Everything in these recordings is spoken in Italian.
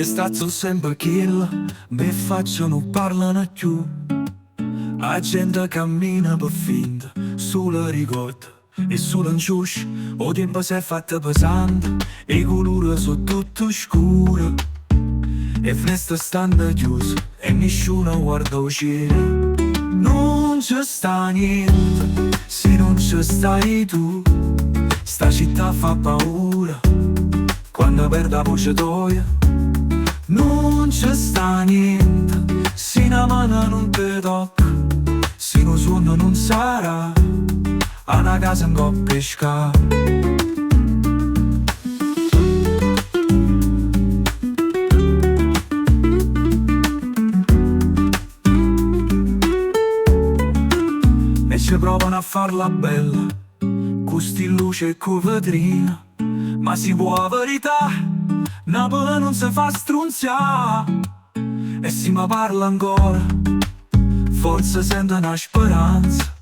stato sempre kill, mi faccio non parlano più. La gente cammina per finta, sulla ricorda e sulla inciuscia. O tempo si è fatta pesante, e i colori sono tutti scuri. E finestre stanno chiuse, e nessuno guarda uscire. Non ci sta niente, se non ci stai tu. Sta città fa paura, quando perde la voce tua. Non ci sta niente, se una mano non ti tocca, se un suono non sarà, a una casa in coppa pesca. E ci provano a farla bella, con sti luce e con vetrina, ma si può la verità. Napoli non si fa strunziare, e se mi parla ancora, forse sento una speranza.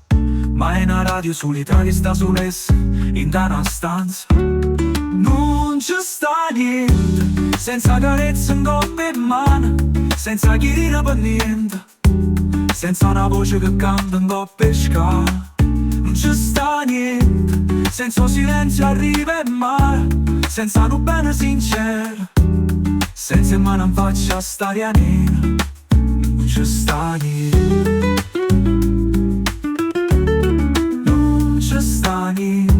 Ma è una radio solitaria, sta solessa, in una stanza. Non ci sta niente, senza carezza in coppa e mano, senza chi ride per niente, senza una voce che canta in coppa e scala. Non ci sta niente, senza silenzio arriva e mare, senza un bene sincero, senza in mano in faccia staria nera. Non ci sta niente, non ci sta niente.